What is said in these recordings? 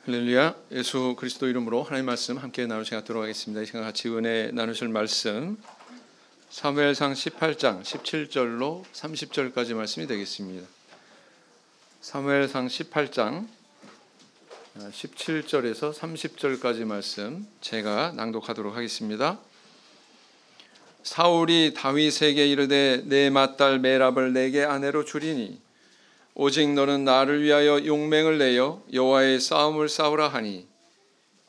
할렐루야. 예수 그리스도 이름으로 하나님 말씀 함께 나눌 시간 갖도록 하겠습니다. 이 시간 같이 은혜 나누실 말씀 사무엘상 18장 17절로 30절까지 말씀이 되겠습니다. 사무엘상 18장 17절에서 30절까지 말씀 제가 낭독하도록 하겠습니다. 사울이 다윗에게 이르되 내 맏딸 메랍을 내게 아내로 주리니 오직 너는 나를 위하여 용맹을 내어 여호와의 싸움을 싸우라 하니,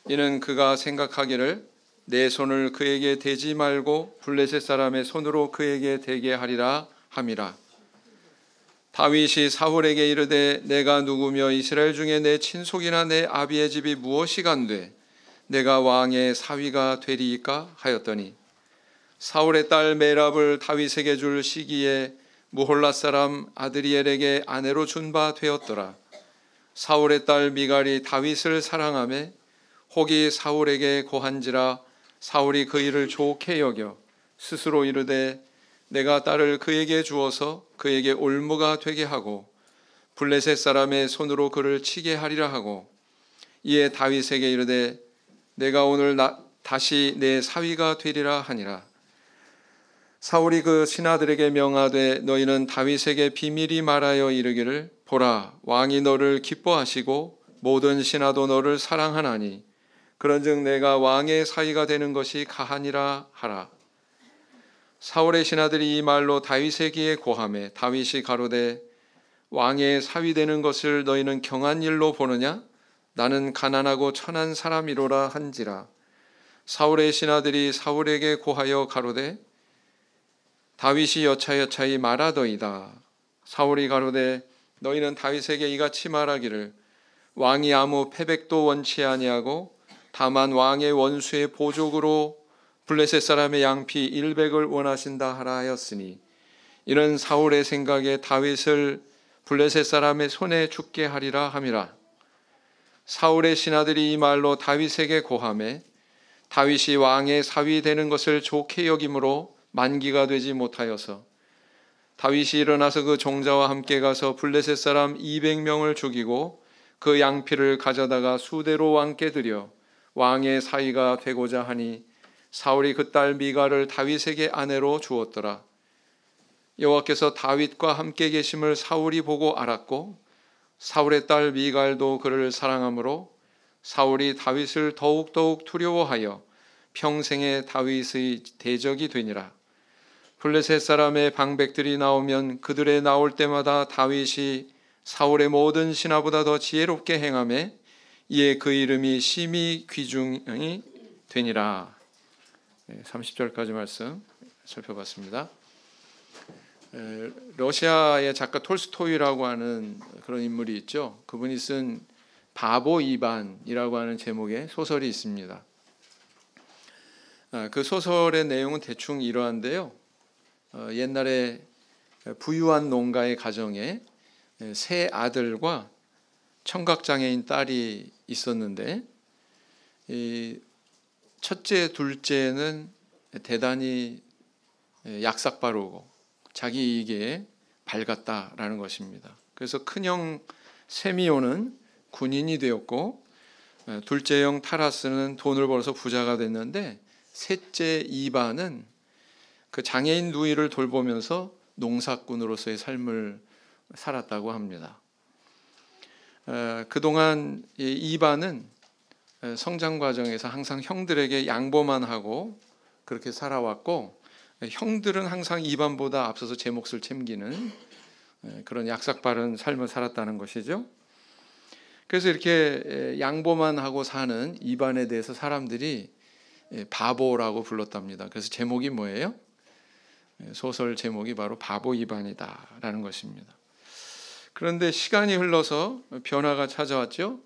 이는 그가 생각하기를 내 손을 그에게 대지 말고 블레셋 사람의 손으로 그에게 대게 하리라 함이라. 다윗이 사울에게 이르되 내가 누구며 이스라엘 중에 내 친속이나 내 아비의 집이 무엇이간데 내가 왕의 사위가 되리이까 하였더니, 사울의 딸 메랍을 다윗에게 줄 시기에 무홀라 사람 아드리엘에게 아내로 준 바 되었더라. 사울의 딸 미갈이 다윗을 사랑하매 혹이 사울에게 고한지라 사울이 그 일을 좋게 여겨 스스로 이르되 내가 딸을 그에게 주어서 그에게 올무가 되게 하고 블레셋 사람의 손으로 그를 치게 하리라 하고, 이에 다윗에게 이르되 내가 오늘 다시 내 사위가 되리라 하니라. 사울이 그 신하들에게 명하되 너희는 다윗에게 비밀히 말하여 이르기를 보라, 왕이 너를 기뻐하시고 모든 신하도 너를 사랑하나니 그런즉 내가 왕의 사위가 되는 것이 가하니라 하라. 사울의 신하들이 이 말로 다윗에게 고하매 다윗이 가로되 왕의 사위 되는 것을 너희는 경한 일로 보느냐? 나는 가난하고 천한 사람이로라 한지라. 사울의 신하들이 사울에게 고하여 가로되 다윗이 여차여차히 말하더이다. 사울이 가로되 너희는 다윗에게 이같이 말하기를 왕이 아무 패백도 원치 아니하고 다만 왕의 원수의 보족으로 블레셋 사람의 양피 100을 원하신다 하라 하였으니, 이는 사울의 생각에 다윗을 블레셋 사람의 손에 죽게 하리라 함이라. 사울의 신하들이 이 말로 다윗에게 고하매 다윗이 왕의 사위 되는 것을 좋게 여김으로 만기가 되지 못하여서 다윗이 일어나서 그 종자와 함께 가서 블레셋 사람 200명을 죽이고 그 양피를 가져다가 수대로 왕께 드려 왕의 사위가 되고자 하니, 사울이 그 딸 미갈을 다윗에게 아내로 주었더라. 여호와께서 다윗과 함께 계심을 사울이 보고 알았고 사울의 딸 미갈도 그를 사랑하므로 사울이 다윗을 더욱더욱 두려워하여 평생에 다윗의 대적이 되니라. 블레셋 사람의 방백들이 나오면 그들의 나올 때마다 다윗이 사울의 모든 신하보다 더 지혜롭게 행하매 이에 그 이름이 심히 귀중이 되니라. 30절까지 말씀 살펴봤습니다. 러시아의 작가 톨스토이라고 하는 그런 인물이 있죠. 그분이 쓴 바보 이반이라고 하는 제목의 소설이 있습니다. 그 소설의 내용은 대충 이러한데요. 옛날에 부유한 농가의 가정에 세 아들과 청각장애인 딸이 있었는데, 이 첫째, 둘째는 대단히 약삭빠르고 자기 이익에 밝았다라는 것입니다. 그래서 큰형 세미오는 군인이 되었고 둘째 형 타라스는 돈을 벌어서 부자가 됐는데, 셋째 이반은 그 장애인 누이를 돌보면서 농사꾼으로서의 삶을 살았다고 합니다. 그동안 이반은 성장 과정에서 항상 형들에게 양보만 하고 그렇게 살아왔고, 형들은 항상 이반보다 앞서서 제 몫을 챙기는 그런 약삭빠른 삶을 살았다는 것이죠. 그래서 이렇게 양보만 하고 사는 이반에 대해서 사람들이 바보라고 불렀답니다. 그래서 제목이 뭐예요? 소설 제목이 바로 바보 이반이다라는 것입니다. 그런데 시간이 흘러서 변화가 찾아왔죠.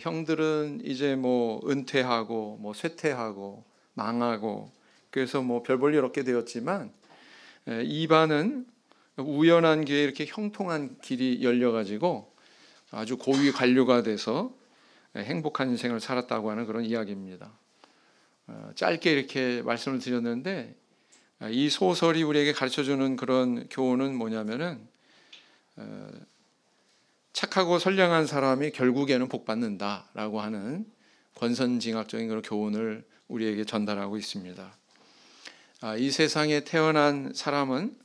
형들은 이제 뭐 은퇴하고 뭐 쇠퇴하고 망하고, 그래서 뭐 별 볼 일 없게 되었지만 이반은 우연한 기회에 이렇게 형통한 길이 열려가지고 아주 고위 관료가 돼서 행복한 인생을 살았다고 하는 그런 이야기입니다. 짧게 이렇게 말씀을 드렸는데, 이 소설이 우리에게 가르쳐주는 그런 교훈은 뭐냐면은 착하고 선량한 사람이 결국에는 복 받는다라고 하는 권선징악적인 그런 교훈을 우리에게 전달하고 있습니다. 이 세상에 태어난 사람은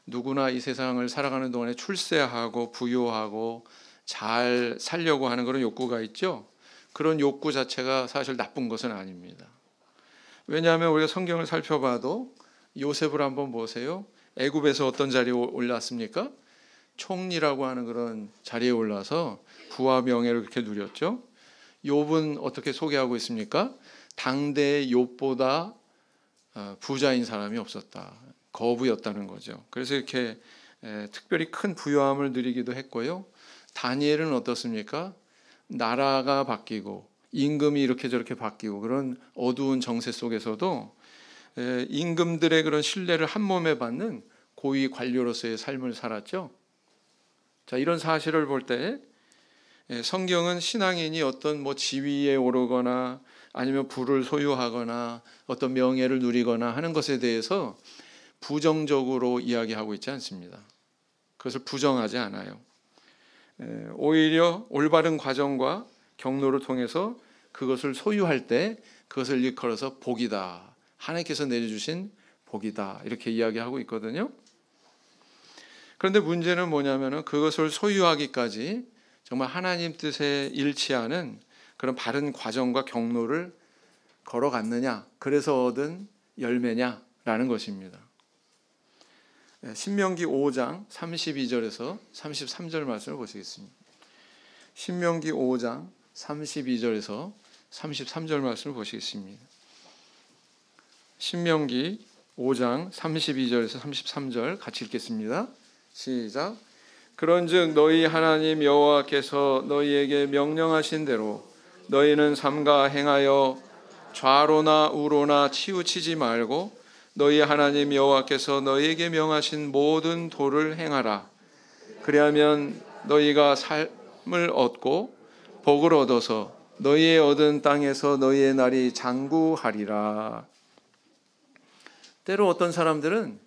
누구나 이 세상을 살아가는 동안에 출세하고 부유하고 잘 살려고 하는 그런 욕구가 있죠. 그런 욕구 자체가 사실 나쁜 것은 아닙니다. 왜냐하면 우리가 성경을 살펴봐도 요셉을 한번 보세요. 애굽에서 어떤 자리에 올랐습니까? 총리라고 하는 그런 자리에 올라서 부와 명예를 그렇게 누렸죠. 욥은 어떻게 소개하고 있습니까? 당대의 욥보다 부자인 사람이 없었다. 거부였다는 거죠. 그래서 이렇게 특별히 큰 부유함을 누리기도 했고요. 다니엘은 어떻습니까? 나라가 바뀌고 임금이 이렇게 저렇게 바뀌고 그런 어두운 정세 속에서도 임금들의 그런 신뢰를 한 몸에 받는 고위 관료로서의 삶을 살았죠. 자, 이런 사실을 볼 때 성경은 신앙인이 어떤 지위에 오르거나 아니면 부를 소유하거나 어떤 명예를 누리거나 하는 것에 대해서 부정적으로 이야기하고 있지 않습니다. 그것을 부정하지 않아요. 오히려 올바른 과정과 경로를 통해서 그것을 소유할 때 그것을 일컬어서 복이다. 하나님께서 내려주신 복이다. 이렇게 이야기하고 있거든요. 그런데 문제는 뭐냐면은 그것을 소유하기까지 정말 하나님 뜻에 일치하는 그런 바른 과정과 경로를 걸어갔느냐, 그래서 얻은 열매냐라는 것입니다. 신명기 5장 32절에서 33절 말씀을 보시겠습니다. 신명기 5장 32절에서 33절 말씀을 보시겠습니다. 신명기 5장 32절에서 33절 같이 읽겠습니다. 시작. 그런즉 너희 하나님 여호와께서 너희에게 명령하신 대로 너희는 삼가 행하여 좌로나 우로나 치우치지 말고 너희 하나님 여호와께서 너희에게 명하신 모든 도를 행하라. 그리하면 너희가 삶을 얻고 복을 얻어서 너희의 얻은 땅에서 너희의 날이 장구하리라. 때로 어떤 사람들은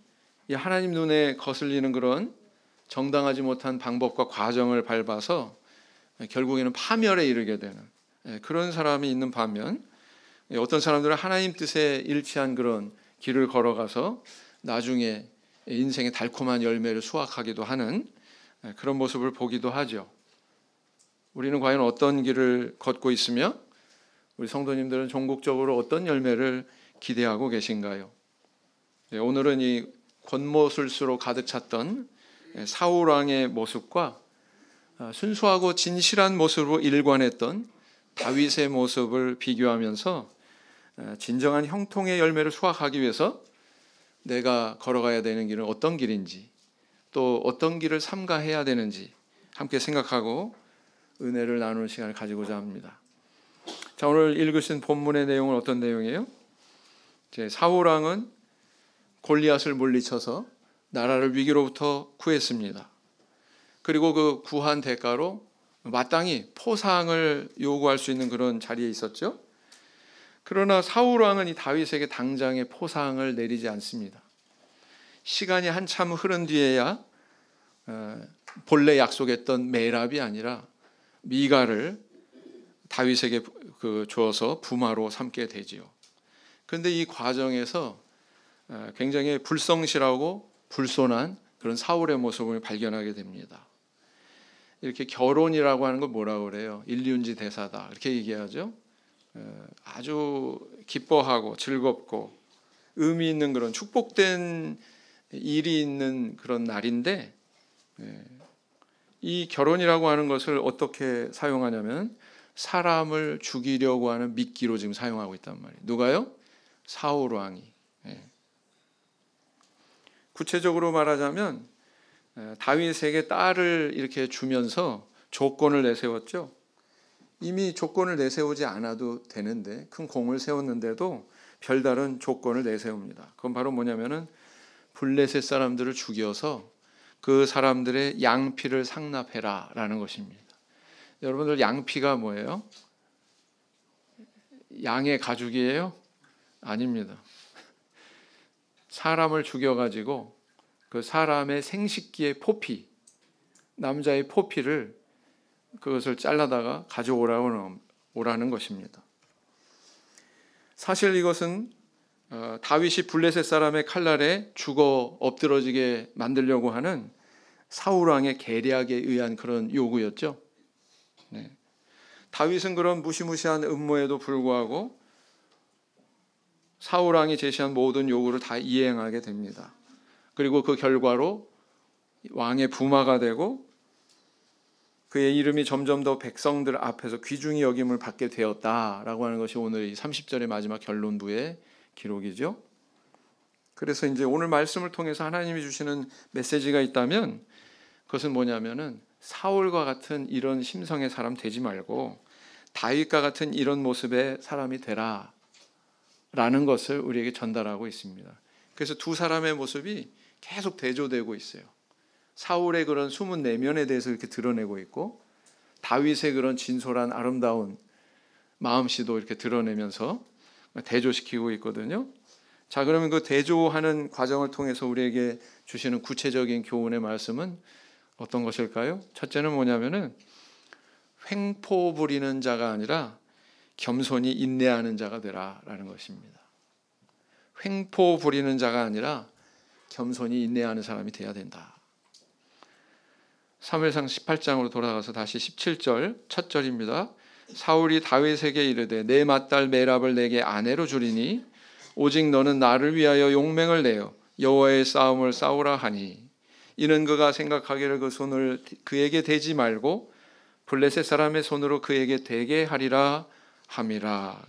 이 하나님 눈에 거슬리는 그런 정당하지 못한 방법과 과정을 밟아서 결국에는 파멸에 이르게 되는 그런 사람이 있는 반면, 어떤 사람들은 하나님 뜻에 일치한 그런 길을 걸어가서 나중에 인생의 달콤한 열매를 수확하기도 하는 그런 모습을 보기도 하죠. 우리는 과연 어떤 길을 걷고 있으며 우리 성도님들은 종국적으로 어떤 열매를 기대하고 계신가요? 오늘은 이 권모술수로 가득 찼던 사울 왕의 모습과 순수하고 진실한 모습으로 일관했던 다윗의 모습을 비교하면서 진정한 형통의 열매를 수확하기 위해서 내가 걸어가야 되는 길은 어떤 길인지, 또 어떤 길을 삼가해야 되는지 함께 생각하고 은혜를 나누는 시간을 가지고자 합니다. 자, 오늘 읽으신 본문의 내용은 어떤 내용이에요? 사울 왕은 골리앗을 물리쳐서 나라를 위기로부터 구했습니다. 그리고 그 구한 대가로 마땅히 포상을 요구할 수 있는 그런 자리에 있었죠. 그러나 사울 왕은 이 다윗에게 당장의 포상을 내리지 않습니다. 시간이 한참 흐른 뒤에야 본래 약속했던 메랍이 아니라 미가를 다윗에게 주어서 부마로 삼게 되지요. 그런데 이 과정에서 굉장히 불성실하고 불손한 그런 사울의 모습을 발견하게 됩니다. 이렇게 결혼이라고 하는 건 뭐라고 그래요? 일륜지 대사다 이렇게 얘기하죠. 아주 기뻐하고 즐겁고 의미 있는 그런 축복된 일이 있는 그런 날인데, 이 결혼이라고 하는 것을 어떻게 사용하냐면 사람을 죽이려고 하는 미끼로 지금 사용하고 있단 말이에요. 누가요? 사울 왕이. 구체적으로 말하자면 다윗에게 딸을 이렇게 주면서 조건을 내세웠죠. 이미 조건을 내세우지 않아도 되는데, 큰 공을 세웠는데도 별다른 조건을 내세웁니다. 그건 바로 뭐냐면은 블레셋 사람들을 죽여서 그 사람들의 양피를 상납해라 라는 것입니다. 여러분들 양피가 뭐예요? 양의 가죽이에요? 아닙니다. 사람을 죽여가지고 그 사람의 생식기의 포피, 남자의 포피를 그것을 잘라다가 가져오라는 것입니다. 사실 이것은 다윗이 블레셋 사람의 칼날에 죽어 엎드러지게 만들려고 하는 사울 왕의 계략에 의한 그런 요구였죠. 네. 다윗은 그런 무시무시한 음모에도 불구하고 사울 왕이 제시한 모든 요구를 다 이행하게 됩니다. 그리고 그 결과로 왕의 부마가 되고 그의 이름이 점점 더 백성들 앞에서 귀중히 여김을 받게 되었다라고 하는 것이 오늘 이 30절의 마지막 결론부의 기록이죠. 그래서 이제 오늘 말씀을 통해서 하나님이 주시는 메시지가 있다면 그것은 뭐냐면은 사울과 같은 이런 심성의 사람 되지 말고 다윗과 같은 이런 모습의 사람이 되라 라는 것을 우리에게 전달하고 있습니다. 그래서 두 사람의 모습이 계속 대조되고 있어요. 사울의 그런 숨은 내면에 대해서 이렇게 드러내고 있고 다윗의 그런 진솔한 아름다운 마음씨도 이렇게 드러내면서 대조시키고 있거든요. 자, 그러면 그 대조하는 과정을 통해서 우리에게 주시는 구체적인 교훈의 말씀은 어떤 것일까요? 첫째는 뭐냐면은 횡포 부리는 자가 아니라 겸손히 인내하는 자가 되라라는 것입니다. 횡포 부리는 자가 아니라 겸손히 인내하는 사람이 돼야 된다. 사무엘상 18장으로 돌아가서 다시 17절 첫 절입니다. 사울이 다윗에게 이르되 내 맏딸 메랍을 내게 아내로 주리니 오직 너는 나를 위하여 용맹을 내어 여호와의 싸움을 싸우라 하니 이는 그가 생각하기를 그 손을 그에게 대지 말고 블레셋 사람의 손으로 그에게 대게 하리라 함이라.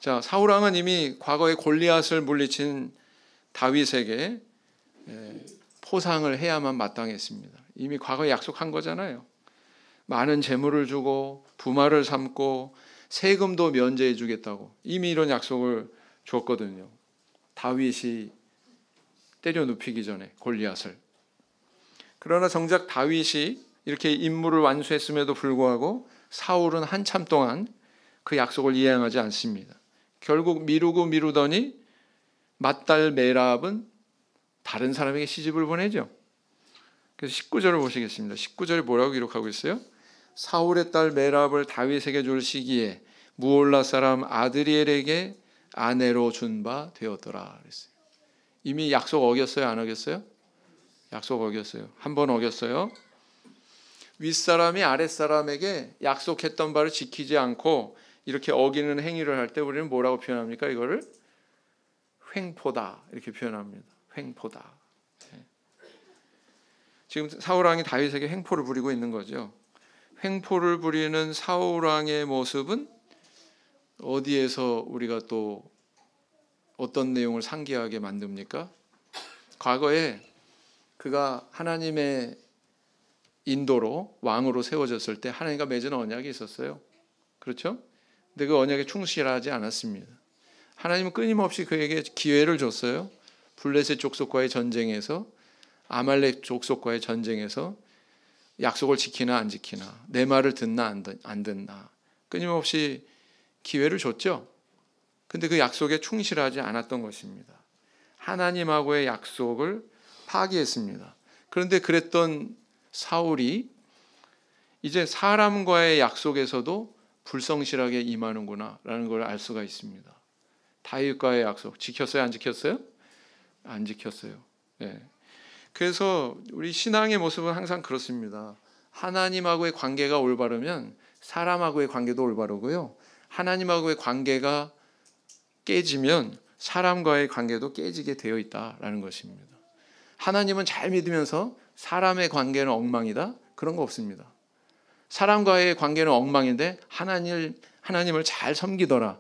자, 사울 왕은 이미 과거에 골리앗을 물리친 다윗에게 포상을 해야만 마땅했습니다. 이미 과거에 약속한 거잖아요. 많은 재물을 주고 부마를 삼고 세금도 면제해 주겠다고 이미 이런 약속을 줬거든요. 다윗이 때려 눕히기 전에 골리앗을. 그러나 정작 다윗이 이렇게 임무를 완수했음에도 불구하고 사울은 한참 동안 그 약속을 이행하지 않습니다. 결국 미루더니 맏딸 메랍은 다른 사람에게 시집을 보내죠. 그래서 19절을 보시겠습니다. 19절에 뭐라고 기록하고 있어요? 사울의 딸 메랍을 다윗에게 줄 시기에 무올라 사람 아드리엘에게 아내로 준 바 되었더라 그랬어요. 이미 약속 어겼어요? 안 어겼어요? 약속 어겼어요. 한 번 어겼어요. 윗사람이 아랫사람에게 약속했던 바를 지키지 않고 이렇게 어기는 행위를 할 때 우리는 뭐라고 표현합니까? 이거를 횡포다 이렇게 표현합니다. 횡포다. 지금 사울 왕이 다윗에게 횡포를 부리고 있는 거죠. 횡포를 부리는 사울 왕의 모습은 어디에서 우리가 또 어떤 내용을 상기하게 만듭니까? 과거에 그가 하나님의 인도로 왕으로 세워졌을 때 하나님과 맺은 언약이 있었어요. 그렇죠? 근데 그 언약에 충실하지 않았습니다. 하나님은 끊임없이 그에게 기회를 줬어요. 블레셋 족속과의 전쟁에서, 아말렉 족속과의 전쟁에서 약속을 지키나 안 지키나, 내 말을 듣나 안 듣나 끊임없이 기회를 줬죠. 근데 그 약속에 충실하지 않았던 것입니다. 하나님하고의 약속을 파기했습니다. 그런데 그랬던 사울이 이제 사람과의 약속에서도 불성실하게 임하는구나 라는 걸 알 수가 있습니다. 다윗과의 약속 지켰어요? 안 지켰어요? 안 지켰어요. 네. 그래서 우리 신앙의 모습은 항상 그렇습니다. 하나님하고의 관계가 올바르면 사람하고의 관계도 올바르고요. 하나님하고의 관계가 깨지면 사람과의 관계도 깨지게 되어 있다라는 것입니다. 하나님은 잘 믿으면서 사람의 관계는 엉망이다? 그런 거 없습니다. 사람과의 관계는 엉망인데 하나님을 잘 섬기더라.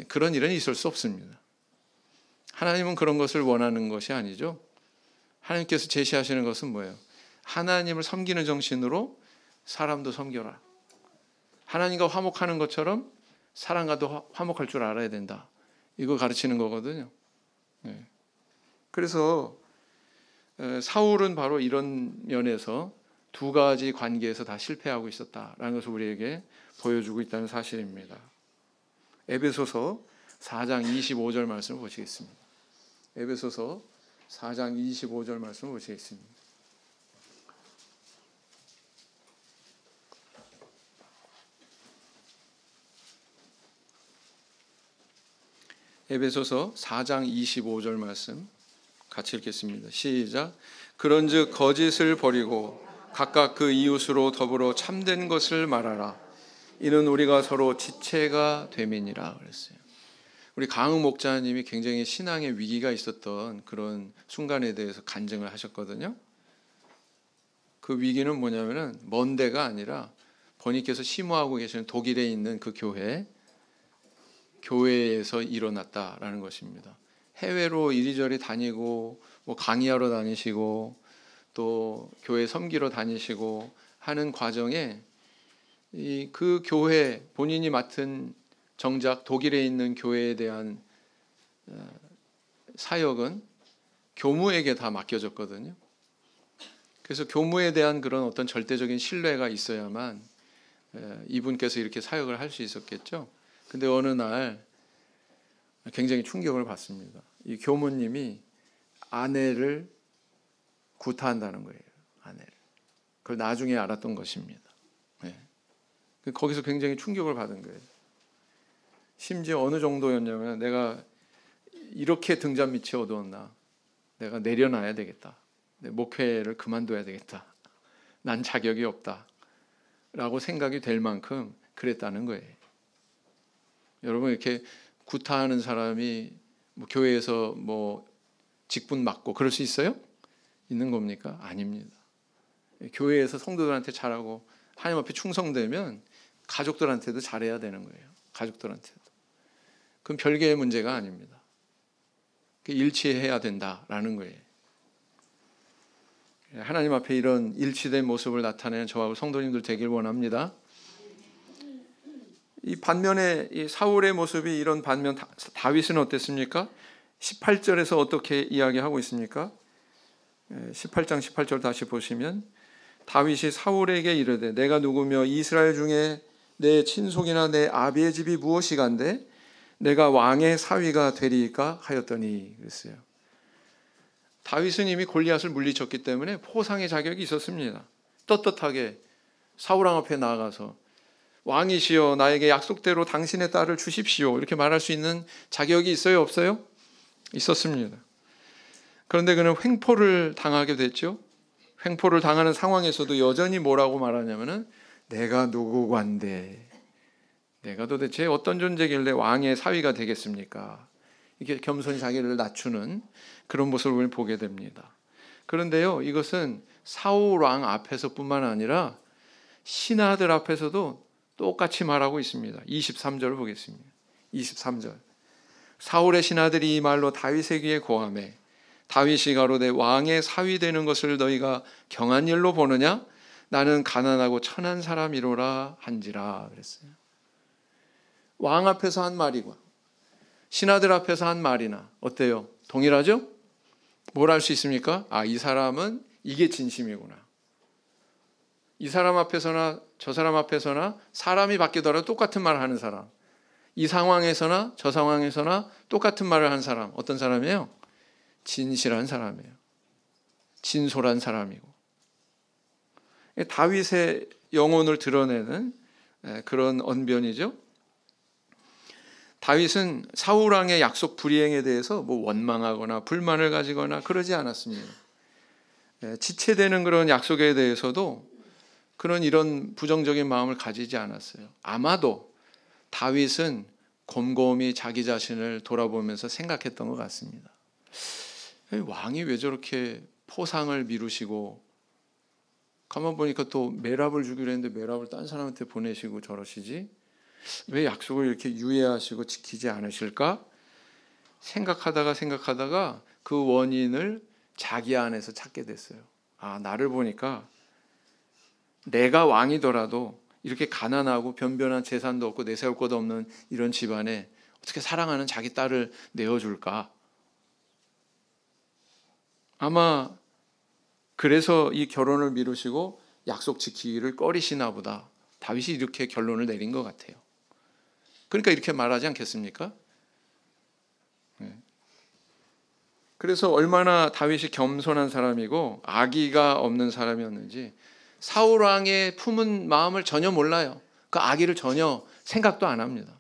그런 일은 있을 수 없습니다. 하나님은 그런 것을 원하는 것이 아니죠. 하나님께서 제시하시는 것은 뭐예요? 하나님을 섬기는 정신으로 사람도 섬겨라. 하나님과 화목하는 것처럼 사람과도 화목할 줄 알아야 된다. 이거 가르치는 거거든요. 그래서 사울은 바로 이런 면에서 두 가지 관계에서 다 실패하고 있었다라는 것을 우리에게 보여주고 있다는 사실입니다. 에베소서 4장 25절 말씀을 보시겠습니다. 에베소서 4장 25절 말씀을 보시겠습니다. 에베소서 4장 25절 말씀 같이 읽겠습니다. 시작. 그런즉 거짓을 버리고 각각 그 이웃으로 더불어 참된 것을 말하라. 이는 우리가 서로 지체가 됨이니라 그랬어요. 우리 강흥 목자님이 굉장히 신앙의 위기가 있었던 그런 순간에 대해서 간증을 하셨거든요. 그 위기는 뭐냐면은 먼 데가 아니라 본인께서 심호하고 계시는 독일에 있는 그 교회에서 일어났다라는 것입니다. 해외로 이리저리 다니고 뭐 강의하러 다니시고 또 교회 섬기러 다니시고 하는 과정에 그 교회 본인이 맡은 정작 독일에 있는 교회에 대한 사역은 교무에게 다 맡겨졌거든요. 그래서 교무에 대한 그런 어떤 절대적인 신뢰가 있어야만 이분께서 이렇게 사역을 할 수 있었겠죠. 근데 어느 날 굉장히 충격을 받습니다. 이 교무님이 아내를 구타한다는 거예요. 아내를. 그걸 나중에 알았던 것입니다. 네. 거기서 굉장히 충격을 받은 거예요. 심지어 어느 정도였냐면 내가 이렇게 등잔 밑에 얻어왔나. 내가 내려놔야 되겠다. 내 목회를 그만둬야 되겠다. 난 자격이 없다. 라고 생각이 될 만큼 그랬다는 거예요. 여러분 이렇게 구타하는 사람이 뭐 교회에서 뭐 직분 맡고 그럴 수 있어요? 있는 겁니까? 아닙니다. 교회에서 성도들한테 잘하고 하나님 앞에 충성되면 가족들한테도 잘해야 되는 거예요. 가족들한테도. 그건 별개의 문제가 아닙니다. 일치해야 된다라는 거예요. 하나님 앞에 이런 일치된 모습을 나타내는 저하고 성도님들 되길 원합니다. 이 반면에 이 사울의 모습이 이런 반면 다윗은 어땠습니까? 18절에서 어떻게 이야기하고 있습니까? 18장 18절 다시 보시면 다윗이 사울에게 이르되 내가 누구며 이스라엘 중에 내 친속이나 내 아비의 집이 무엇이간데 내가 왕의 사위가 되리이까 하였더니 그랬어요. 다윗은 이미 골리앗을 물리쳤기 때문에 포상의 자격이 있었습니다. 떳떳하게 사울왕 앞에 나아가서 왕이시여 나에게 약속대로 당신의 딸을 주십시오 이렇게 말할 수 있는 자격이 있어요? 없어요? 있었습니다. 그런데 그는 횡포를 당하게 됐죠. 횡포를 당하는 상황에서도 여전히 뭐라고 말하냐면은 내가 누구관데 내가 도대체 어떤 존재길래 왕의 사위가 되겠습니까? 이렇게 겸손히 자기를 낮추는 그런 모습을 보게 됩니다. 그런데요, 이것은 사울 왕 앞에서뿐만 아니라 신하들 앞에서도 똑같이 말하고 있습니다. 23절을 보겠습니다. 23절. 사울의 신하들이 이 말로 다윗의 귀에 고하매 다윗이 가로되 왕의 사위 되는 것을 너희가 경한 일로 보느냐? 나는 가난하고 천한 사람이로라 한지라 그랬어요. 왕 앞에서 한 말이고 신하들 앞에서 한 말이나 어때요? 동일하죠? 뭘 알 수 있습니까? 이 사람은 이게 진심이구나. 이 사람 앞에서나 저 사람 앞에서나 사람이 바뀌더라도 똑같은 말을 하는 사람. 이 상황에서나 저 상황에서나 똑같은 말을 하는 사람. 어떤 사람이에요? 진실한 사람이에요. 진솔한 사람이고. 다윗의 영혼을 드러내는 그런 언변이죠. 다윗은 사울왕의 약속 불이행에 대해서 뭐 원망하거나 불만을 가지거나 그러지 않았습니다. 지체되는 그런 약속에 대해서도 이런 부정적인 마음을 가지지 않았어요. 아마도 다윗은 곰곰이 자기 자신을 돌아보면서 생각했던 것 같습니다. 왕이 왜 저렇게 포상을 미루시고 가만 보니까 또 메랍을 주기로 했는데 메랍을 딴 사람한테 보내시고 저러시지? 왜 약속을 이렇게 유예하시고 지키지 않으실까? 생각하다가 그 원인을 자기 안에서 찾게 됐어요. 나를 보니까 내가 왕이더라도 이렇게 가난하고 변변한 재산도 없고 내세울 것도 없는 이런 집안에 어떻게 사랑하는 자기 딸을 내어줄까? 아마 그래서 이 결혼을 미루시고 약속 지키기를 꺼리시나 보다. 다윗이 이렇게 결론을 내린 것 같아요. 그러니까 이렇게 말하지 않겠습니까? 그래서 얼마나 다윗이 겸손한 사람이고 악의가 없는 사람이었는지 사울왕의 품은 마음을 전혀 몰라요. 그 악의를 전혀 생각도 안 합니다.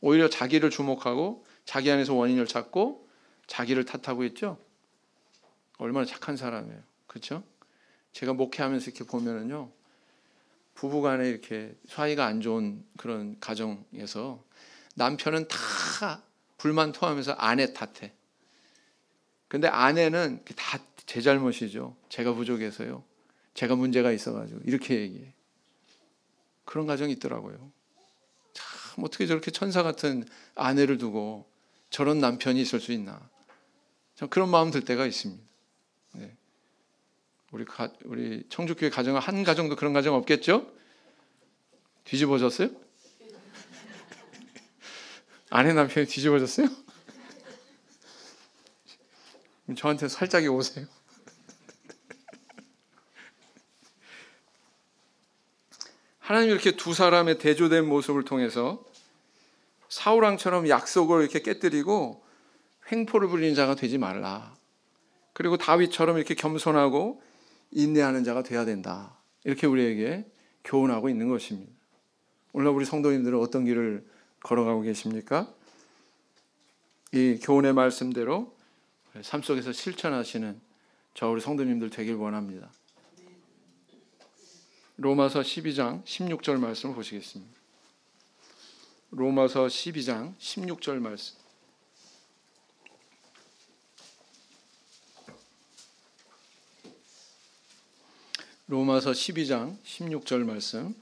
오히려 자기를 주목하고 자기 안에서 원인을 찾고 자기를 탓하고 있죠. 얼마나 착한 사람이에요. 그렇죠? 제가 목회하면서 이렇게 보면은요, 부부간에 이렇게 사이가 안 좋은 그런 가정에서 남편은 다 불만 토하면서 아내 탓해. 근데 아내는 다 제 잘못이죠. 제가 부족해서요. 제가 문제가 있어가지고 이렇게 얘기해. 그런 가정이 있더라고요. 참 어떻게 저렇게 천사 같은 아내를 두고 저런 남편이 있을 수 있나. 참 그런 마음 들 때가 있습니다. 네. 우리 청주교회 가정은 한 가정도 그런 가정 없겠죠? 뒤집어졌어요? 아내 남편이 뒤집어졌어요? 저한테 살짝이 오세요. 하나님 이렇게 두 사람의 대조된 모습을 통해서 사울왕처럼 약속을 이렇게 깨뜨리고 횡포를 부리는 자가 되지 말라. 그리고 다윗처럼 이렇게 겸손하고 인내하는 자가 돼야 된다. 이렇게 우리에게 교훈하고 있는 것입니다. 오늘 우리 성도님들은 어떤 길을 걸어가고 계십니까? 이 교훈의 말씀대로 삶 속에서 실천하시는 저 우리 성도님들 되길 원합니다. 로마서 12장 16절 말씀을 보시겠습니다. 로마서 12장 16절 말씀. 로마서 12장 16절 말씀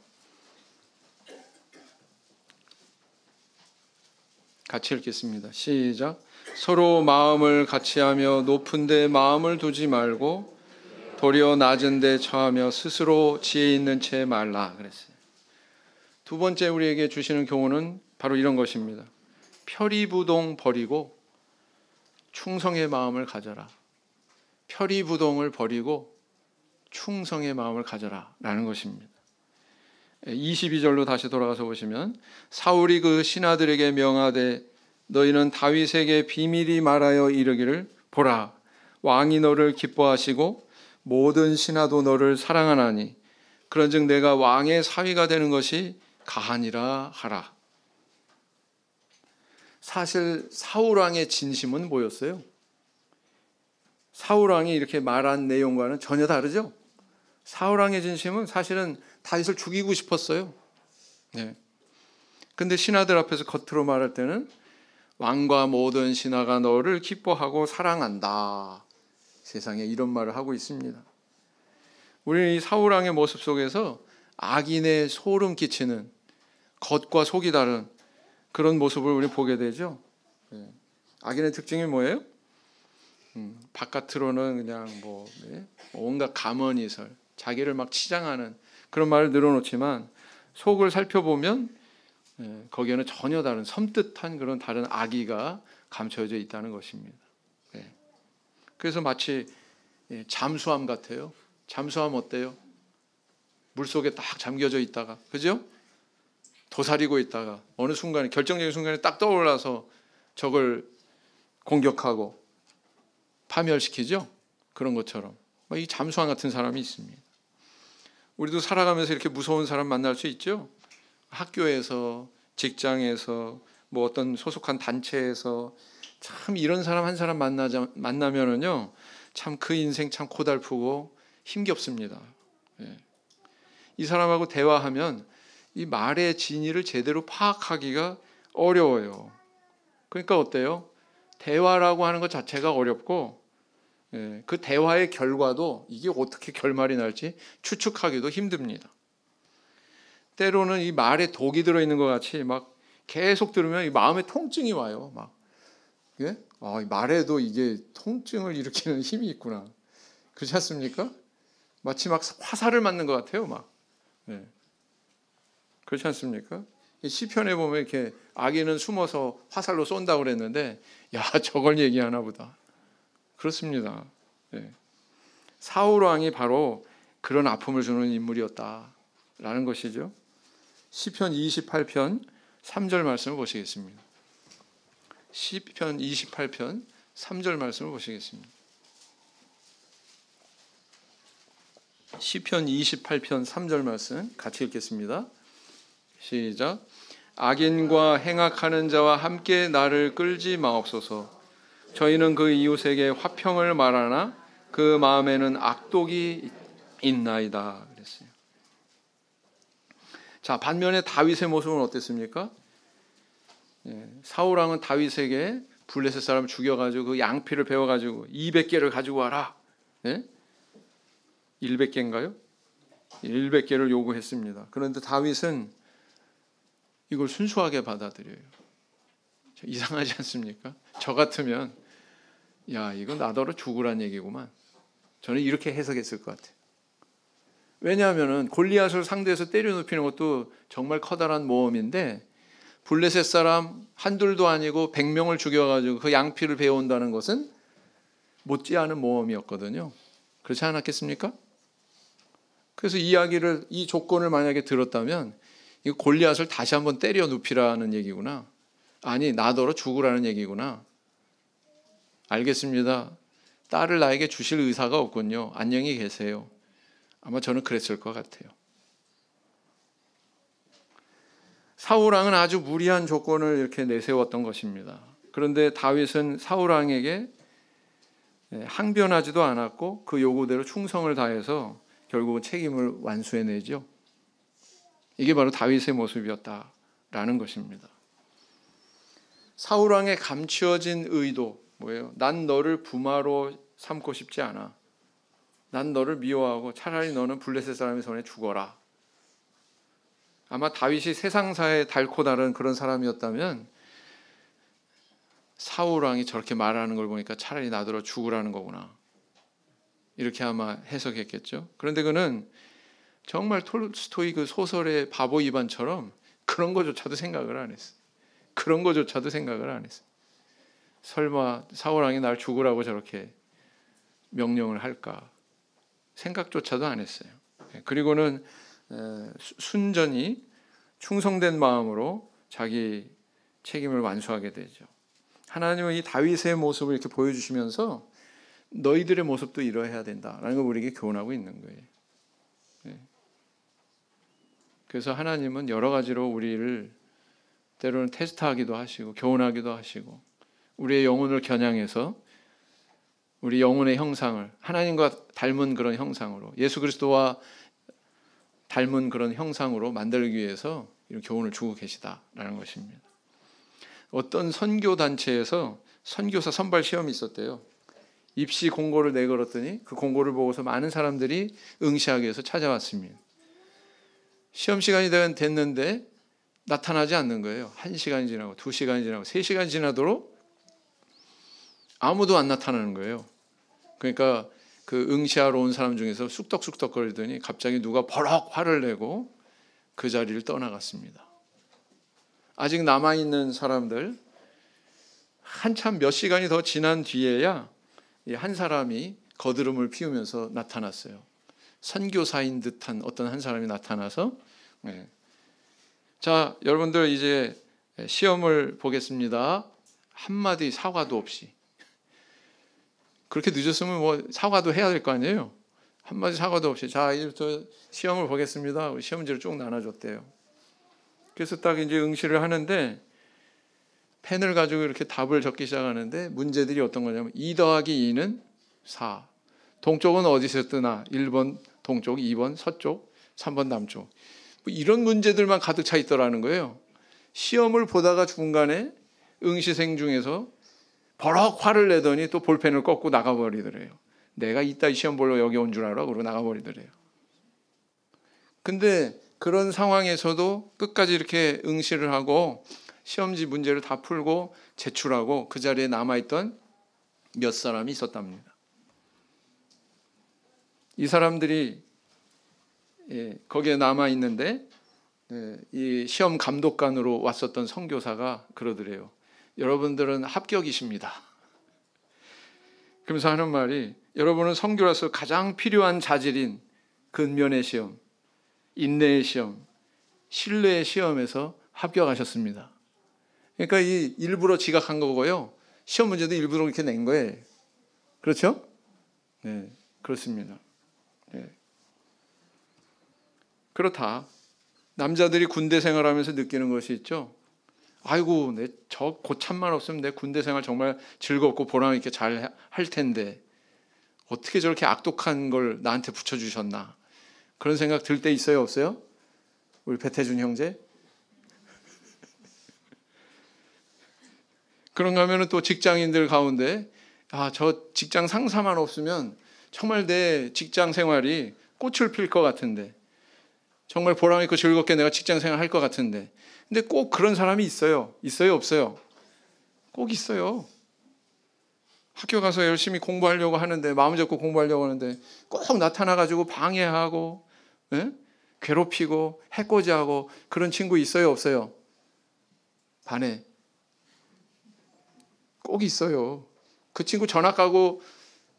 같이 읽겠습니다. 시작. 서로 마음을 같이하며 높은 데 마음을 두지 말고 도리어 낮은 데 처하며 스스로 지혜 있는 채 말라 그랬어요. 두 번째 우리에게 주시는 교훈은 바로 이런 것입니다. 표리부동 버리고 충성의 마음을 가져라. 표리부동을 버리고 충성의 마음을 가져라 라는 것입니다. 22절로 다시 돌아가서 보시면 사울이 그 신하들에게 명하되 너희는 다윗에게 비밀히 말하여 이르기를 보라 왕이 너를 기뻐하시고 모든 신하도 너를 사랑하나니 그런즉 내가 왕의 사위가 되는 것이 가하니라 하라. 사실 사울왕의 진심은 뭐였어요? 사울왕이 이렇게 말한 내용과는 전혀 다르죠? 사울왕의 진심은 사실은 다윗을 죽이고 싶었어요. 네. 근데 신하들 앞에서 겉으로 말할 때는 왕과 모든 신하가 너를 기뻐하고 사랑한다. 세상에 이런 말을 하고 있습니다. 우리는 이 사울왕의 모습 속에서 악인의 소름 끼치는 겉과 속이 다른 그런 모습을 우리 보게 되죠. 악인의 특징이 뭐예요? 바깥으로는 그냥 온갖 감언이설, 자기를 막 치장하는 그런 말을 늘어놓지만 속을 살펴보면 거기에는 전혀 다른 섬뜩한 그런 다른 악의가 감춰져 있다는 것입니다. 그래서 마치 잠수함 같아요. 잠수함 어때요? 물속에 딱 잠겨져 있다가, 그죠? 도사리고 있다가 어느 순간에 결정적인 순간에 딱 떠올라서 적을 공격하고 파멸시키죠. 그런 것처럼 이 잠수함 같은 사람이 있습니다. 우리도 살아가면서 이렇게 무서운 사람 만날 수 있죠. 학교에서, 직장에서, 어떤 소속한 단체에서 참 이런 사람 한 사람 만나면은요, 참 그 인생 참 고달프고 힘겹습니다. 이 사람하고 대화하면 이 말의 진위를 제대로 파악하기가 어려워요. 그러니까 어때요? 대화라고 하는 것 자체가 어렵고 그 대화의 결과도 이게 어떻게 결말이 날지 추측하기도 힘듭니다. 때로는 이 말에 독이 들어있는 것 같이 막 계속 들으면 이 마음에 통증이 와요. 이 말에도 이게 통증을 일으키는 힘이 있구나. 그렇지 않습니까? 마치 막 화살을 맞는 것 같아요. 그렇지 않습니까? 시편에 보면 이렇게 악인은 숨어서 화살로 쏜다고 그랬는데, 야, 저걸 얘기하나 보다. 그렇습니다. 사울 왕이 바로 그런 아픔을 주는 인물이었다라는 것이죠. 시편 28편 3절 말씀을 보시겠습니다. 시편 28편 3절 말씀을 보시겠습니다. 시편 28편 3절 말씀 같이 읽겠습니다. 시작. 악인과 행악하는 자와 함께 나를 끌지 마옵소서. 저희는 그 이웃에게 화평을 말하나 그 마음에는 악독이 있나이다 그랬어요. 자, 반면에 다윗의 모습은 어땠습니까? 사울 왕은 다윗에게 블레셋 사람을 죽여가지고 그 양피를 베어가지고 200개를 가지고 와라. 100개인가요? 100개를 요구했습니다. 그런데 다윗은 이걸 순수하게 받아들여요. 이상하지 않습니까? 저 같으면 야, 이거 나더러 죽으란 얘기구만. 저는 이렇게 해석했을 것 같아요. 왜냐하면 골리앗을 상대해서 때려 눕히는 것도 정말 커다란 모험인데 블레셋 사람 한둘도 아니고 100명을 죽여가지고 그 양피를 베어온다는 것은 못지않은 모험이었거든요. 그렇지 않았겠습니까? 그래서 이 조건을 만약에 들었다면 이 골리앗을 다시 한번 때려 눕히라는 얘기구나. 아니, 나더러 죽으라는 얘기구나. 알겠습니다. 딸을 나에게 주실 의사가 없군요. 안녕히 계세요. 아마 저는 그랬을 것 같아요. 사울 왕은 아주 무리한 조건을 이렇게 내세웠던 것입니다. 그런데 다윗은 사울 왕에게 항변하지도 않았고 그 요구대로 충성을 다해서 결국은 책임을 완수해내죠. 이게 바로 다윗의 모습이었다라는 것입니다. 사울 왕의 감추어진 의도 뭐예요? 난 너를 부마로 삼고 싶지 않아. 난 너를 미워하고 차라리 너는 블레셋 사람의 손에 죽어라. 아마 다윗이 세상사에 닳고 다른 그런 사람이었다면 사울 왕이 저렇게 말하는 걸 보니까 차라리 나더러 죽으라는 거구나. 이렇게 아마 해석했겠죠. 그런데 그는 정말 톨스토이 그 소설의 바보 이반처럼 그런 거조차도 생각을 안 했어요. 그런 거조차도 생각을 안 했어요. 설마 사울 왕이 날 죽으라고 저렇게 명령을 할까? 생각조차도 안 했어요. 그리고는 순전히 충성된 마음으로 자기 책임을 완수하게 되죠. 하나님은 이 다윗의 모습을 이렇게 보여주시면서 너희들의 모습도 이러해야 된다라는 걸 우리에게 교훈하고 있는 거예요. 그래서 하나님은 여러 가지로 우리를 때로는 테스트하기도 하시고 교훈하기도 하시고 우리의 영혼을 겨냥해서 우리 영혼의 형상을 하나님과 닮은 그런 형상으로 예수 그리스도와 닮은 그런 형상으로 만들기 위해서 이런 교훈을 주고 계시다라는 것입니다. 어떤 선교단체에서 선교사 선발 시험이 있었대요. 입시 공고를 내걸었더니 그 공고를 보고서 많은 사람들이 응시하기 위해서 찾아왔습니다. 시험 시간이 됐는데 나타나지 않는 거예요. 1시간이 지나고 2시간이 지나고 3시간이 지나도록 아무도 안 나타나는 거예요. 그러니까 그 응시하러 온 사람 중에서 쑥덕쑥덕거리더니 갑자기 누가 버럭 화를 내고 그 자리를 떠나갔습니다. 아직 남아있는 사람들 한참 몇 시간이 더 지난 뒤에야 한 사람이 거드름을 피우면서 나타났어요. 선교사인 듯한 어떤 한 사람이 나타나서 자, 여러분들 이제 시험을 보겠습니다. 한마디 사과도 없이. 그렇게 늦었으면 뭐 사과도 해야 될 거 아니에요. 한마디 사과도 없이 자, 이제부터 시험을 보겠습니다. 시험지를 쭉 나눠줬대요. 그래서 딱 이제 응시를 하는데 펜을 가지고 이렇게 답을 적기 시작하는데 문제들이 어떤 거냐면 2 더하기 2는 4. 동쪽은 어디서 뜨나? 1번 동쪽, 2번 서쪽, 3번 남쪽. 뭐 이런 문제들만 가득 차 있더라는 거예요. 시험을 보다가 중간에 응시생 중에서 버럭 화를 내더니 또 볼펜을 꺾고 나가버리더래요. 내가 이따 시험 보러 여기 온 줄 알아? 그러고 나가버리더래요. 근데 그런 상황에서도 끝까지 이렇게 응시를 하고 시험지 문제를 다 풀고 제출하고 그 자리에 남아있던 몇 사람이 있었답니다. 이 사람들이 거기에 남아있는데 이 시험 감독관으로 왔었던 선교사가 그러더래요. 여러분들은 합격이십니다. 그러면서 하는 말이 여러분은 선교라서 가장 필요한 자질인 근면의 시험, 인내의 시험, 신뢰의 시험에서 합격하셨습니다. 그러니까 이 일부러 지각한 거고요. 시험 문제도 일부러 이렇게 낸 거예요. 그렇죠? 네, 그렇습니다. 네. 그렇다. 남자들이 군대 생활하면서 느끼는 것이 있죠. 아이고, 내 저 고참만 없으면 내 군대 생활 정말 즐겁고 보람 있게 잘 할 텐데 어떻게 저렇게 악독한 걸 나한테 붙여주셨나, 그런 생각 들 때 있어요, 없어요? 우리 배태준 형제? 그런가 하면은 또 직장인들 가운데 저 직장 상사만 없으면 정말 내 직장 생활이 꽃을 필 것 같은데, 정말 보람 있고 즐겁게 내가 직장 생활 할 것 같은데, 근데 꼭 그런 사람이 있어요. 있어요, 없어요? 꼭 있어요. 학교 가서 열심히 공부하려고 하는데, 마음 잡고 공부하려고 하는데 꼭 나타나가지고 방해하고, 예? 괴롭히고 해코지하고 그런 친구 있어요, 없어요? 반에 꼭 있어요. 그 친구 전학 가고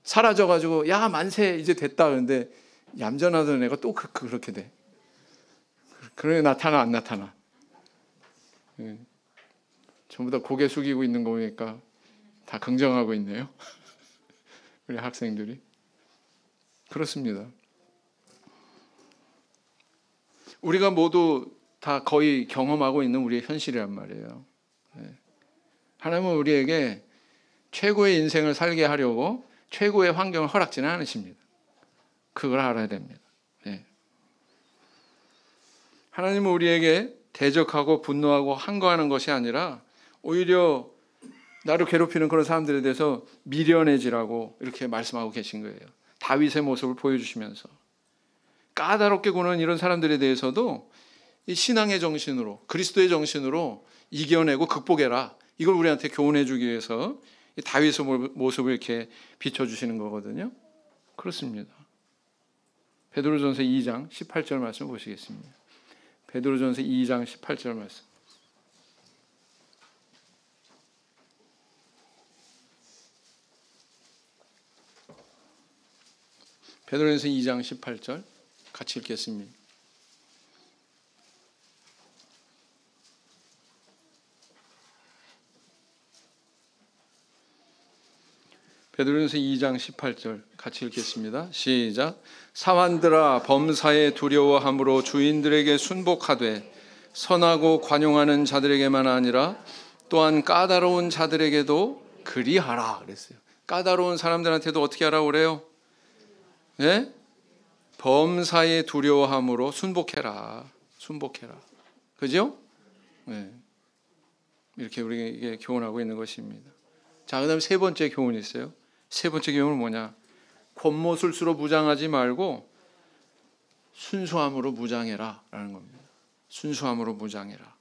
사라져가지고 야 만세 이제 됐다 그러는데 얌전하던 애가 또 그렇게 돼. 그래 나타나 안 나타나. 예. 전부 다 고개 숙이고 있는 거 보니까 다 긍정하고 있네요. 우리 학생들이. 그렇습니다. 우리가 모두 다 거의 경험하고 있는 우리의 현실이란 말이에요. 하나님은 우리에게 최고의 인생을 살게 하려고 최고의 환경을 허락지는 않으십니다. 그걸 알아야 됩니다. 하나님은 우리에게 대적하고 분노하고 항거하는 것이 아니라 오히려 나를 괴롭히는 그런 사람들에 대해서 미련해지라고 이렇게 말씀하고 계신 거예요. 다윗의 모습을 보여주시면서 까다롭게 구는 이런 사람들에 대해서도 이 신앙의 정신으로, 그리스도의 정신으로 이겨내고 극복해라, 이걸 우리한테 교훈해 주기 위해서 이 다윗의 모습을 이렇게 비춰주시는 거거든요. 그렇습니다. 베드로전서 2장 18절 말씀 보시겠습니다. 베드로전서 2장 18절 말씀. 베드로전서 2장 18절 같이 읽겠습니다. 베드로전서 2장 18절 같이 읽겠습니다. 시작. 사환들아 범사에 두려워함으로 주인들에게 순복하되 선하고 관용하는 자들에게만 아니라 또한 까다로운 자들에게도 그리하라 그랬어요. 까다로운 사람들한테도 어떻게 하라고 그래요? 네? 범사에 두려워함으로 순복해라. 순복해라. 그죠? 네. 이렇게 우리에게 교훈하고 있는 것입니다. 자, 그 다음에 세 번째 교훈이 있어요. 세 번째 교훈은 뭐냐? 권모술수로 무장하지 말고 순수함으로 무장해라 라는 겁니다. 순수함으로 무장해라.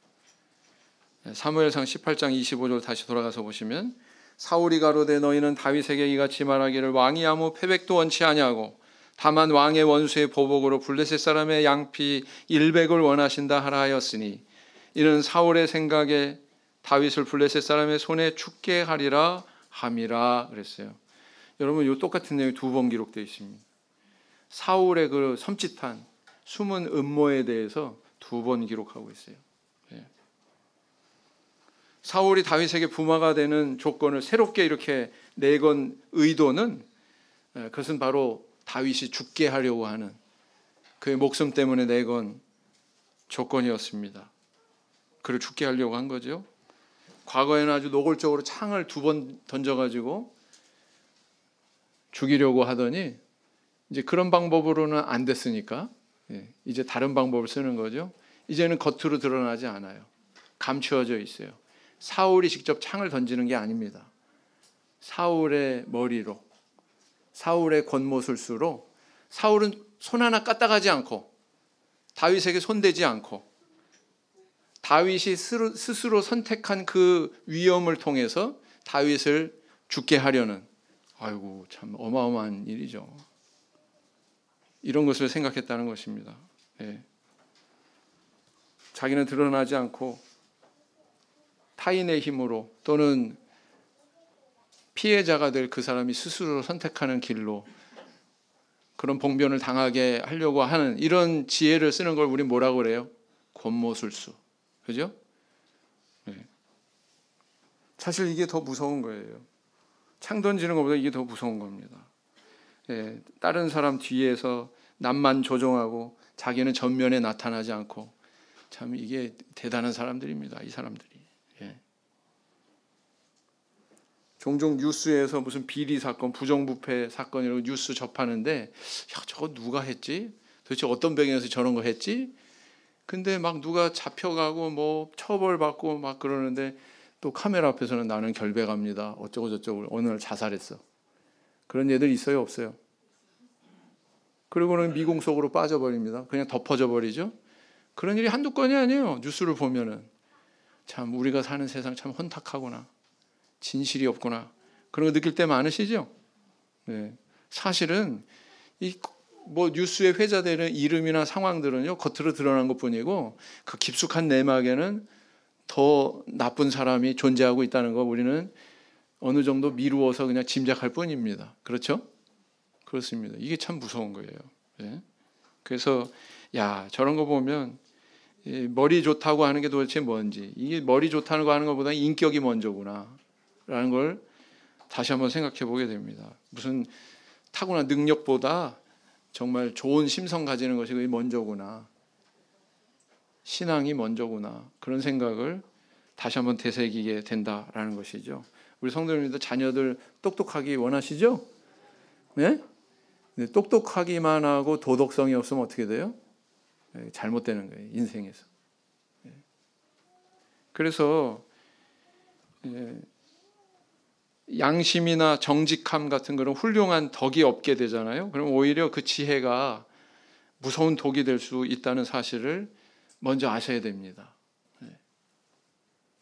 사무엘상 18장 25절 다시 돌아가서 보시면 사울이 가로되 너희는 다윗에게 이같이 말하기를 왕이 아무 패백도 원치 아니하고 다만 왕의 원수의 보복으로 블레셋 사람의 양피 100을 원하신다 하라 하였으니 이는 사울의 생각에 다윗을 블레셋 사람의 손에 죽게 하리라 함이라 그랬어요. 여러분, 이 똑같은 내용이 두 번 기록되어 있습니다. 사울의 그 섬찟한 숨은 음모에 대해서 두 번 기록하고 있어요. 사울이 다윗에게 부마가 되는 조건을 새롭게 이렇게 내건 의도는 그것은 바로 다윗이 죽게 하려고 하는 그의 목숨 때문에 내건 조건이었습니다. 그를 죽게 하려고 한 거죠. 과거에는 아주 노골적으로 창을 두 번 던져가지고 죽이려고 하더니 이제 그런 방법으로는 안 됐으니까 이제 다른 방법을 쓰는 거죠. 이제는 겉으로 드러나지 않아요. 감추어져 있어요. 사울이 직접 창을 던지는 게 아닙니다. 사울의 머리로, 사울의 권모술수로 사울은 손 하나 까딱하지 않고 다윗에게 손대지 않고 다윗이 스스로 선택한 그 위험을 통해서 다윗을 죽게 하려는, 아이고 참 어마어마한 일이죠. 이런 것을 생각했다는 것입니다. 자기는 드러나지 않고 타인의 힘으로 또는 피해자가 될 그 사람이 스스로 선택하는 길로 그런 봉변을 당하게 하려고 하는 이런 지혜를 쓰는 걸 우리 뭐라고 그래요? 권모술수. 그죠? 사실 이게 더 무서운 거예요. 창 던지는 것보다 이게 더 무서운 겁니다. 다른 사람 뒤에서 남만 조종하고 자기는 전면에 나타나지 않고 참 이게 대단한 사람들입니다. 이 사람들이. 예. 종종 뉴스에서 무슨 비리 사건, 부정부패 사건 이런 뉴스 접하는데 야, 저거 누가 했지? 도대체 어떤 배경에서 저런 거 했지? 근데 막 누가 잡혀가고 뭐 처벌받고 막 그러는데 또 카메라 앞에서는 나는 결백합니다. 어쩌고 저쩌고 어느 날 자살했어. 그런 애들 있어요, 없어요? 그리고는 미궁 속으로 빠져버립니다. 그냥 덮어져 버리죠. 그런 일이 한두 건이 아니에요. 뉴스를 보면은 참 우리가 사는 세상 참 혼탁하구나. 진실이 없구나. 그런 거 느낄 때 많으시죠? 네. 사실은 이 뭐 뉴스에 회자되는 이름이나 상황들은요 겉으로 드러난 것뿐이고 그 깊숙한 내막에는 더 나쁜 사람이 존재하고 있다는 거 우리는 어느 정도 미루어서 그냥 짐작할 뿐입니다. 그렇죠? 그렇습니다. 이게 참 무서운 거예요. 네? 그래서 야 저런 거 보면 머리 좋다고 하는 게 도대체 뭔지 이게 머리 좋다는 거 하는 것보다 인격이 먼저구나 라는 걸 다시 한번 생각해 보게 됩니다. 무슨 타고난 능력보다 정말 좋은 심성 가지는 것이 먼저구나. 신앙이 먼저구나. 그런 생각을 다시 한번 되새기게 된다라는 것이죠. 우리 성도님들 자녀들 똑똑하기 원하시죠? 네? 네, 똑똑하기만 하고 도덕성이 없으면 어떻게 돼요? 네, 잘못되는 거예요. 인생에서. 네. 그래서 양심이나 정직함 같은 그런 훌륭한 덕이 없게 되잖아요. 그럼 오히려 그 지혜가 무서운 독이 될 수 있다는 사실을 먼저 아셔야 됩니다.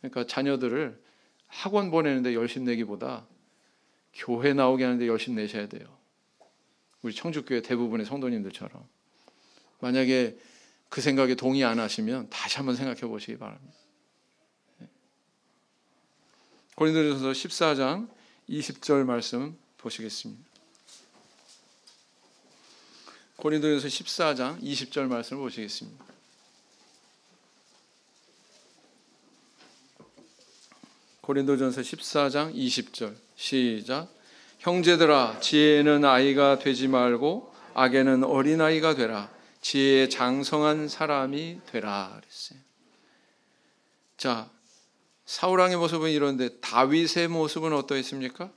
그러니까 자녀들을 학원 보내는데 열심 내기보다 교회 나오게 하는데 열심 내셔야 돼요. 우리 청주교회 대부분의 성도님들처럼. 만약에 그 생각에 동의 안 하시면 다시 한번 생각해 보시기 바랍니다. 고린도전서 14장 20절 말씀 보시겠습니다. 고린도전서 14장 20절 말씀을 보시겠습니다. 고린도전서 14장 20절 시작. 형제들아 지혜는 아이가 되지 말고 악에는 어린아이가 되라. 지혜에 장성한 사람이 되라 그랬어요. 자, 사울왕의 모습은 이런데 다윗의 모습은 어떠했습니까?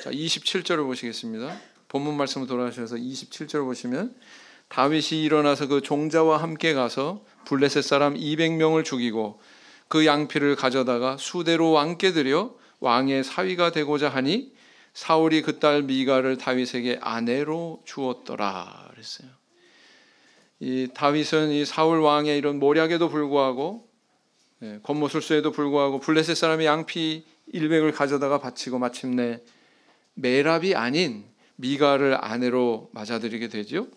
자, 27절을 보시겠습니다. 본문 말씀으로 돌아가셔서 27절 보시면 다윗이 일어나서 그 종자와 함께 가서 블레셋 사람 200명을 죽이고 그 양피를 가져다가 수대로 왕께 드려 왕의 사위가 되고자 하니 사울이 그 딸 미가를 다윗에게 아내로 주었더라 그랬어요. 이 다윗은 이 사울 왕의 이런 모략에도 불구하고 권모술수에도 불구하고 블레셋 사람의 양피 100을 가져다가 바치고 마침내 메랍이 아닌 미가를 아내로 맞아들이게 되죠.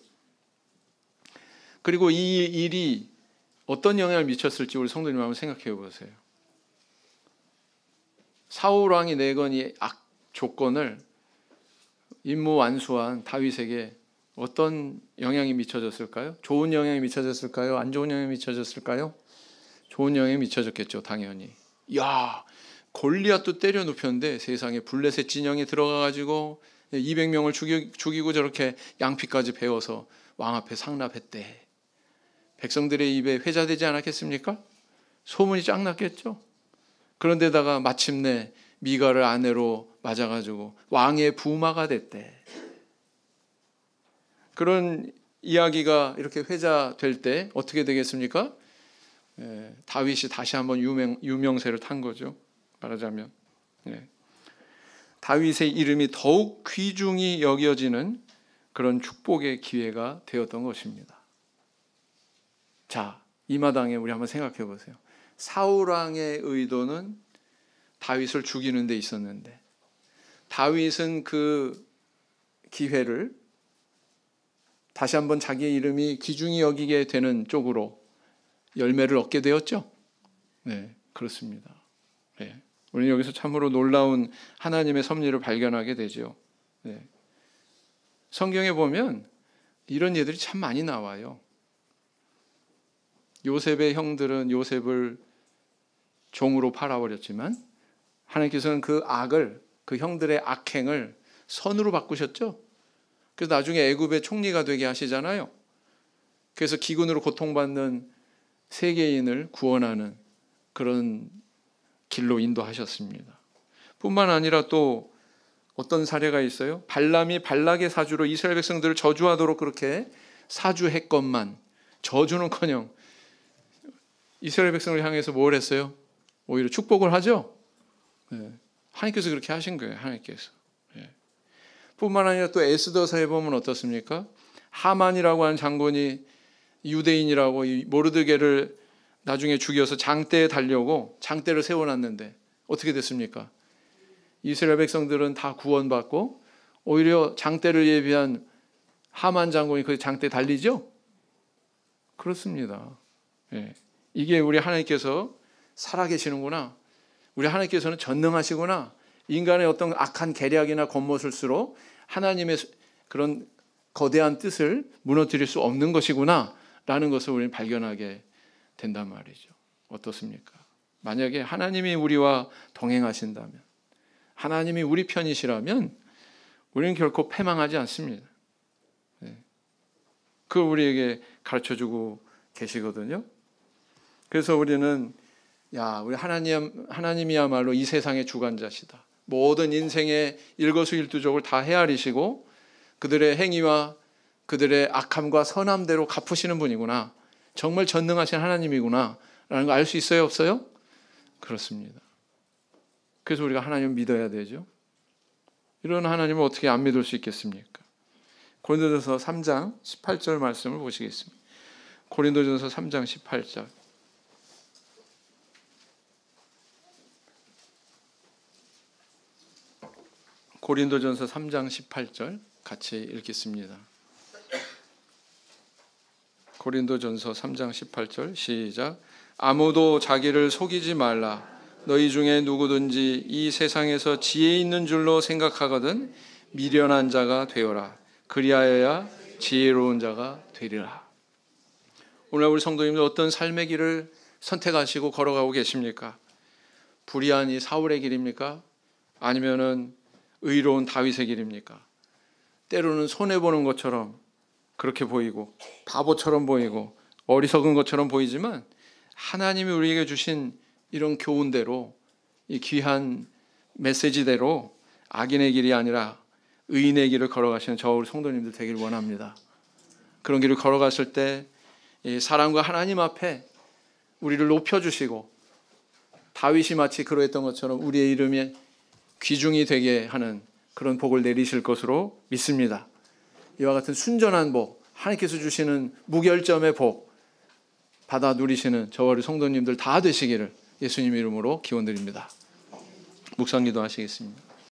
그리고 이 일이 어떤 영향을 미쳤을지 우리 성도님 한번 생각해 보세요. 사울 왕이 내건 이 악 조건을 임무 완수한 다윗에게 어떤 영향이 미쳐졌을까요? 좋은 영향이 미쳐졌을까요? 안 좋은 영향이 미쳐졌을까요? 좋은 영향이 미쳐졌겠죠, 당연히. 야, 골리앗도 때려 눕혔는데 세상에 블레셋 진영에 들어가가지고 200명을 죽이고 저렇게 양피까지 베어서 왕 앞에 상납했대. 백성들의 입에 회자되지 않았겠습니까? 소문이 쫙 났겠죠. 그런데다가 마침내 미가를 아내로 맞아가지고 왕의 부마가 됐대. 그런 이야기가 이렇게 회자될 때 어떻게 되겠습니까? 다윗이 다시 한번 유명세를 탄 거죠. 말하자면 다윗의 이름이 더욱 귀중히 여겨지는 그런 축복의 기회가 되었던 것입니다. 자, 이 마당에 우리 한번 생각해 보세요. 사울 왕의 의도는 다윗을 죽이는 데 있었는데 다윗은 그 기회를 다시 한번 자기의 이름이 귀중히 여기게 되는 쪽으로 열매를 얻게 되었죠. 네, 그렇습니다. 네, 우리는 여기서 참으로 놀라운 하나님의 섭리를 발견하게 되죠. 네. 성경에 보면 이런 예들이 참 많이 나와요. 요셉의 형들은 요셉을 종으로 팔아버렸지만 하나님께서는 그 악을, 그 형들의 악행을 선으로 바꾸셨죠. 그래서 나중에 애굽의 총리가 되게 하시잖아요. 그래서 기근으로 고통받는 세계인을 구원하는 그런 길로 인도하셨습니다. 뿐만 아니라 또 어떤 사례가 있어요? 발람이 발락의 사주로 이스라엘 백성들을 저주하도록 그렇게 사주했건만 저주는커녕 이스라엘 백성을 향해서 뭘 했어요? 오히려 축복을 하죠. 하나님께서 그렇게 하신 거예요. 하나님께서. 뿐만 아니라 또 에스더서에 보면 어떻습니까? 하만이라고 하는 장군이 유대인이라고 이 모르드게를 나중에 죽여서 장대에 달려고 장대를 세워놨는데 어떻게 됐습니까? 이스라엘 백성들은 다 구원받고 오히려 장대를 예비한 하만 장군이 그 장대에 달리죠? 그렇습니다. 이게 우리 하나님께서 살아계시는구나. 우리 하나님께서는 전능하시구나. 인간의 어떤 악한 계략이나 겉모술수로 하나님의 그런 거대한 뜻을 무너뜨릴 수 없는 것이구나 라는 것을 우리는 발견하게 된단 말이죠. 어떻습니까? 만약에 하나님이 우리와 동행하신다면, 하나님이 우리 편이시라면 우리는 결코 패망하지 않습니다. 그걸 우리에게 가르쳐주고 계시거든요. 그래서 우리는 우리 하나님이야말로 이 세상의 주관자시다. 모든 인생의 일거수일투족을 다 헤아리시고 그들의 행위와 그들의 악함과 선함대로 갚으시는 분이구나. 정말 전능하신 하나님이구나 라는 거 알 수 있어요? 없어요? 그렇습니다. 그래서 우리가 하나님을 믿어야 되죠. 이런 하나님을 어떻게 안 믿을 수 있겠습니까? 고린도전서 3장 18절 말씀을 보시겠습니다. 고린도전서 3장 18절. 고린도전서 3장 18절 같이 읽겠습니다. 고린도전서 3장 18절 시작. 아무도 자기를 속이지 말라. 너희 중에 누구든지 이 세상에서 지혜 있는 줄로 생각하거든 미련한 자가 되어라. 그리하여야 지혜로운 자가 되리라. 오늘 우리 성도님들 어떤 삶의 길을 선택하시고 걸어가고 계십니까? 불의한 이 사울의 길입니까? 아니면은 의로운 다윗의 길입니까? 때로는 손해보는 것처럼 그렇게 보이고 바보처럼 보이고 어리석은 것처럼 보이지만 하나님이 우리에게 주신 이런 교훈대로 이 귀한 메시지대로 악인의 길이 아니라 의인의 길을 걸어가시는 저 우리 성도님들 되길 원합니다. 그런 길을 걸어갔을 때 사랑과 하나님 앞에 우리를 높여주시고 다윗이 마치 그러했던 것처럼 우리의 이름이 귀중이 되게 하는 그런 복을 내리실 것으로 믿습니다. 이와 같은 순전한 복, 하나님께서 주시는 무결점의 복 받아 누리시는 저와 우리 성도님들 다 되시기를 예수님 이름으로 기원드립니다. 묵상 기도 하시겠습니다.